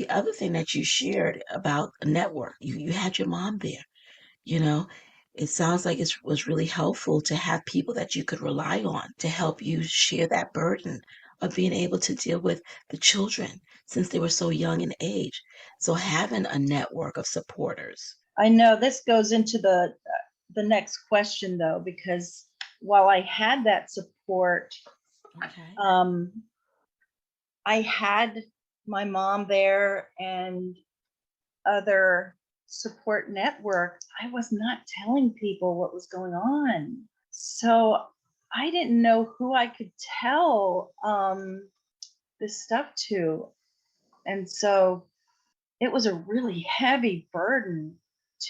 the other thing that you shared about a network, you had your mom there, you know. It sounds like it was really helpful to have people that you could rely on to help you share that burden of being able to deal with the children since they were so young in age. So having a network of supporters. I know this goes into the next question though, because while I had that support, Okay. um, I had my mom there and other support network. I was not telling people what was going on. So I didn't know who I could tell this stuff to. And so it was a really heavy burden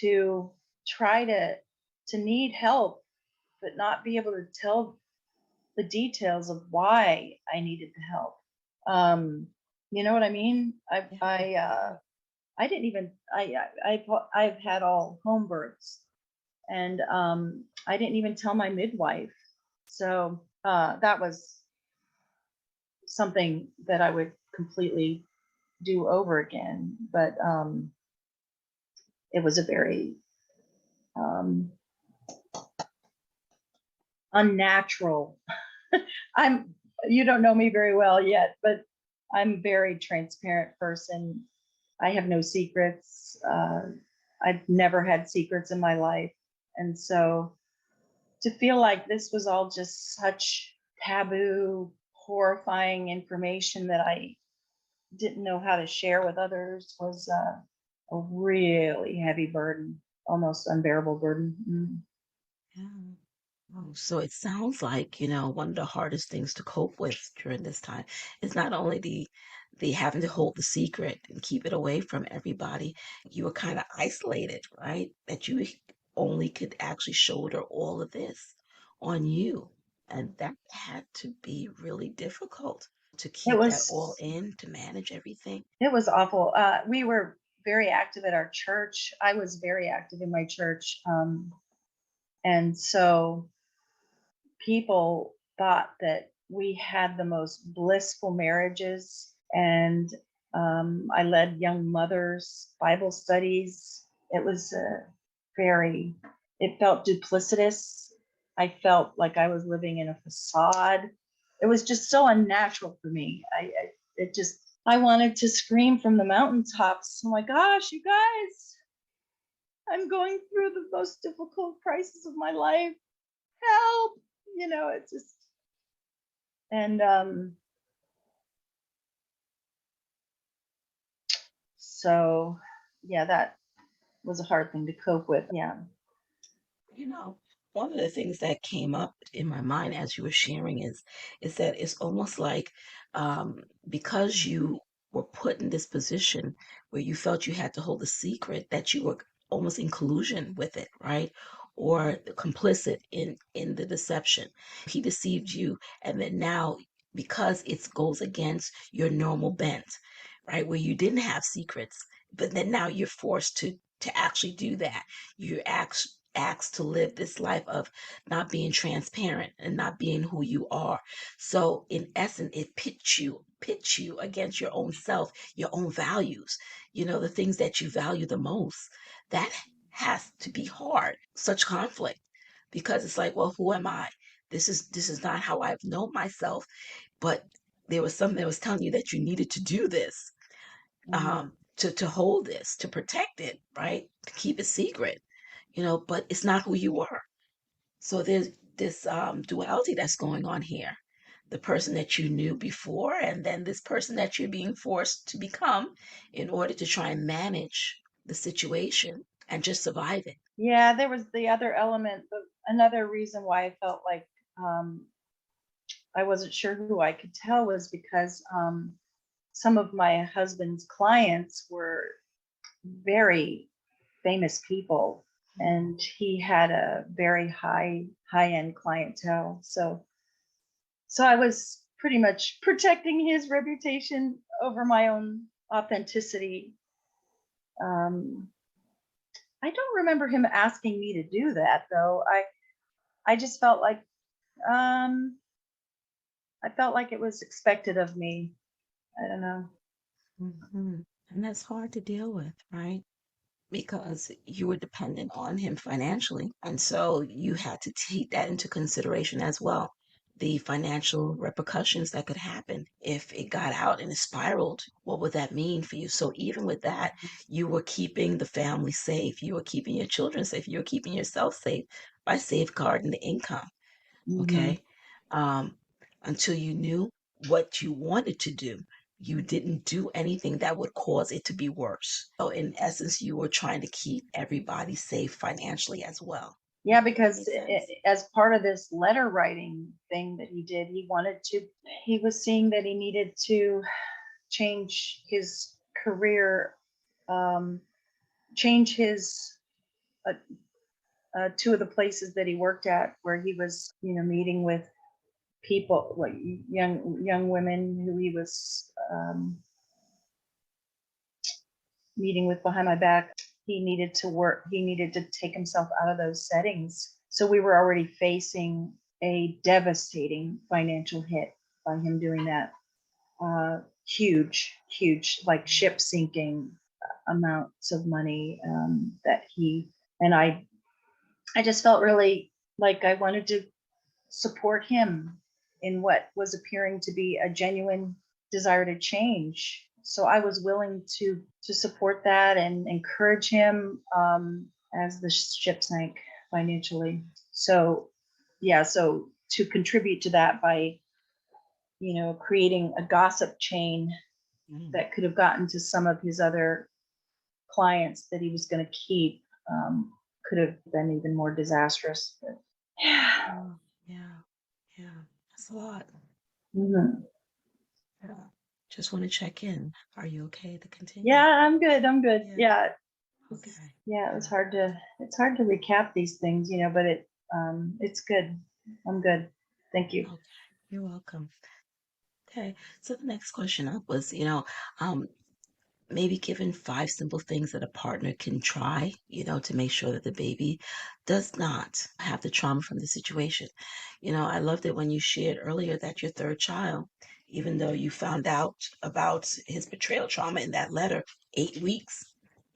to try to need help, but not be able to tell the details of why I needed the help. Um, you know what I mean? Yeah. I didn't even I've had all home births, and I didn't even tell my midwife. So that was something that I would completely do over again. But it was a very um, unnatural. I'm you don't know me very well yet, but I'm a very transparent person. I have no secrets. I've never had secrets in my life. And so to feel like this was all just such taboo, horrifying information that I didn't know how to share with others was a really heavy burden, almost unbearable burden. Mm. Yeah. Oh, so it sounds like, one of the hardest things to cope with during this time is not only the having to hold the secret and keep it away from everybody. You were kind of isolated, right? That you only could actually shoulder all of this on you. And that had to be really difficult to It keep that all was in, to manage everything. it was awful. We were very active at our church. I was very active in my church, and so people thought that we had the most blissful marriages. And I led young mothers Bible studies. It was very, it felt duplicitous. I felt like I was living in a facade. It was just so unnatural for me. It just, I wanted to scream from the mountaintops. Oh my gosh, you guys, I'm going through the most difficult crisis of my life. Help! It's just, and so, yeah, that was a hard thing to cope with. Yeah. You know, one of the things that came up in my mind as you were sharing is that it's almost like because you were put in this position where you felt you had to hold a secret, that you were almost in collusion with it, right? Or complicit in the deception. He deceived you, and then now because it goes against your normal bent, right? Where you didn't have secrets, but then now you're forced to actually do that. You're asked to live this life of not being transparent and not being who you are. So in essence, it pits you against your own self, your own values, the things that you value the most. That has to be hard, such conflict, because it's like, well, who am I? This is not how I've known myself, but there was something that was telling you that you needed to do this, Mhm. to hold this, to protect it, right? To keep it secret, but it's not who you are. So there's this duality that's going on here. The person that you knew before, and then this person that you're being forced to become in order to try and manage the situation and just survive it. Yeah, there was the other element. Another reason why I felt like I wasn't sure who I could tell was because some of my husband's clients were very famous people, and he had a very high end clientele. So I was pretty much protecting his reputation over my own authenticity. Um, I don't remember him asking me to do that though. I just felt like um, I felt like it was expected of me. I don't know. Mhm. And that's hard to deal with, right? Because you were dependent on him financially. And so you had to take that into consideration as well. The financial repercussions that could happen if it got out and it spiraled. What would that mean for you? So, even with that, you were keeping the family safe. You were keeping your children safe. You were keeping yourself safe by safeguarding the income. Hmm. Okay. Um, until you knew what you wanted to do, you didn't do anything that would cause it to be worse. So, in essence, you were trying to keep everybody safe financially as well. Yeah, That because makes sense. as part of this letter writing thing that he did, he was seeing that he needed to change his career, um, change his uh, two of the places that he worked at, where he was, meeting with people, like young women who he was meeting with behind my back. He needed to work. He needed to take himself out of those settings. So we were already facing a devastating financial hit by him doing that. Huge, like ship sinking amounts of money that he and I just felt really like I wanted to support him in what was appearing to be a genuine desire to change. So I was willing to support that and encourage him as the ship sank financially. So yeah, so to contribute to that by creating a gossip chain Mm. that could have gotten to some of his other clients that he was going to keep could have been even more disastrous. But, yeah. Oh, yeah, yeah. That's a lot. Mhm. Yeah. Just want to check in. Are you okay to Yeah, continue? I'm good. I'm good. Yeah. Yeah. Okay. Yeah, Yeah. it's hard to recap these things, but it's good. I'm good. Thank you. Okay. You're welcome. Okay. So the next question up was, um, maybe given 5 simple things that a partner can try, to make sure that the baby does not have the trauma from the situation. I loved it when you shared earlier that your third child, even though you found out about his betrayal trauma in that letter 8 weeks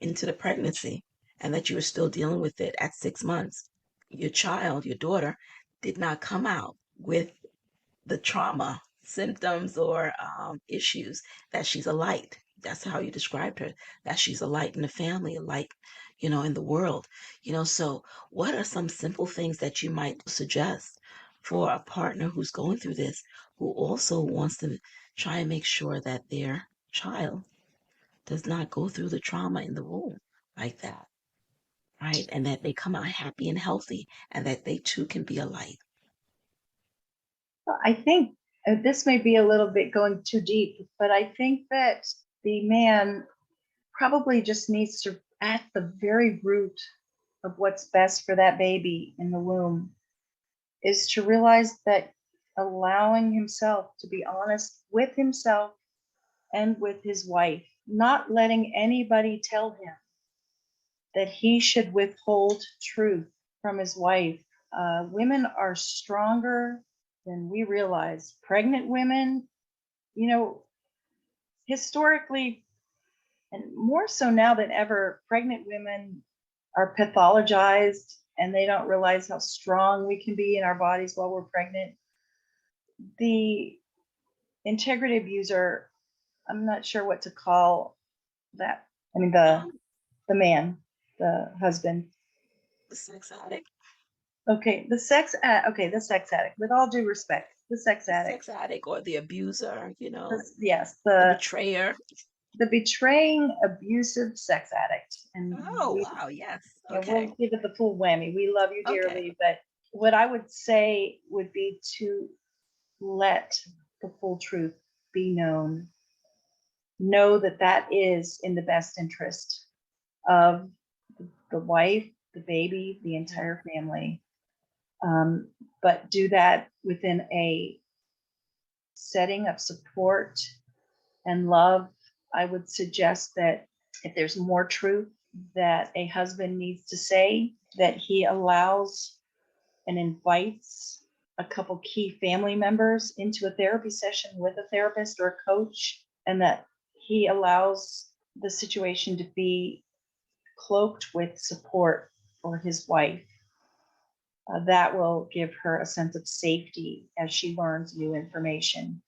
into the pregnancy, and that you were still dealing with it at 6 months, your child, your daughter, did not come out with the trauma symptoms or issues, that she's a light. That's how you described her, that she's a light in the family, a light, in the world. So what are some simple things that you might suggest for a partner who's going through this, who also wants to try and make sure that their child does not go through the trauma in the womb like that, right? And that they come out happy and healthy, and that they too can be a light. Well, I think this may be a little bit going too deep, but I think that the man probably just needs to, at the very root of what's best for that baby in the womb, is to realize that allowing himself to be honest with himself and with his wife, not letting anybody tell him that he should withhold truth from his wife. Women are stronger than we realize. Pregnant women, you know, historically, and more so now than ever, pregnant women are pathologized and they don't realize how strong we can be in our bodies while we're pregnant. The integrity abuser, I'm not sure what to call that. I mean, Um, the man, the husband. the sex addict. Okay, the sex addict. With all due respect, the sex The addict. sex addict or the abuser, Yes, the betrayer. the betraying, abusive sex addict, and Oh, wow. Yes. we'll Okay. give it the full whammy. We love you Okay. dearly, but what I would say would be to let the full truth be known. Know that that is in the best interest of the wife, the baby, the Yeah. entire family. But do that within a setting of support and love. I would suggest that if there's more truth that a husband needs to say, that he allows and invites a couple key family members into a therapy session with a therapist or a coach, and that he allows the situation to be cloaked with support for his wife. That will give her a sense of safety as she learns new information.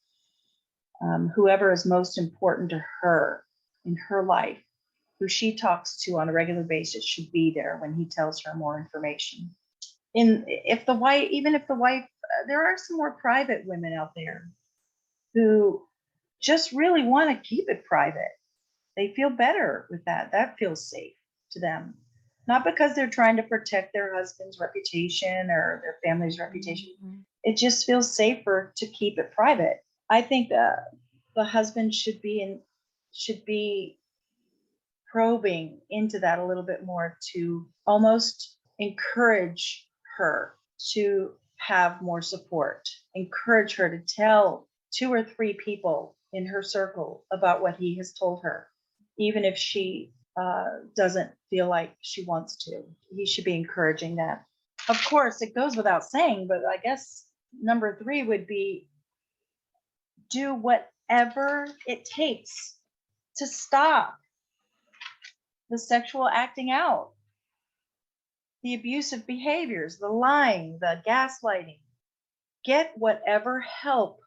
Whoever is most important to her in her life, who she talks to on a regular basis, should be there when he tells her more information. If the wife, even if the wife, there are some more private women out there who just really want to keep it private. They feel better with that. That feels safe to them. Not because they're trying to protect their husband's reputation or their family's reputation. Mm-hmm. It just feels safer to keep it private. I think the husband should be probing into that a little bit more to almost encourage her to have more support, encourage her to tell 2 or 3 people in her circle about what he has told her, even if she doesn't feel like she wants to. He should be encouraging that. Of course, it goes without saying, but I guess number 3 would be do whatever it takes to stop the sexual acting out, the abusive behaviors, the lying, the gaslighting. Get whatever help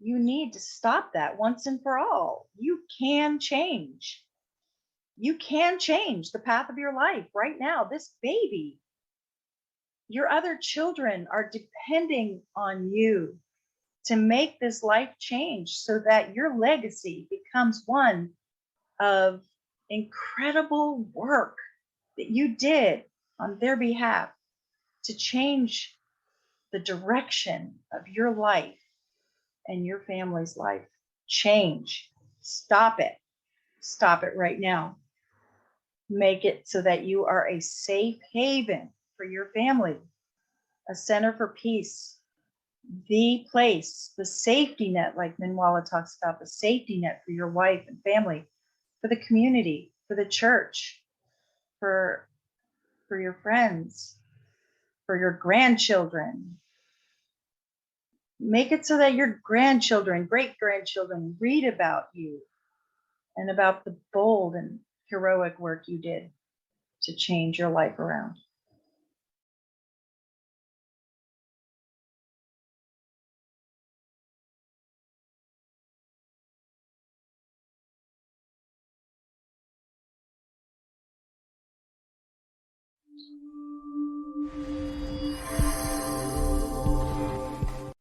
you need to stop that once and for all. You can change. You can change the path of your life right now. This baby, your other children are depending on you to make this life change so that your legacy becomes one of incredible work that you did on their behalf to change the direction of your life and your family's life. Change. Stop it. Stop it right now. Make it so that you are a safe haven for your family, a center for peace, the place, the safety net, like Minwala talks about, the safety net for your wife and family, for the community, for the church, for your friends, for your grandchildren. Make it so that your grandchildren, great grandchildren read about you and about the bold and heroic work you did to change your life around.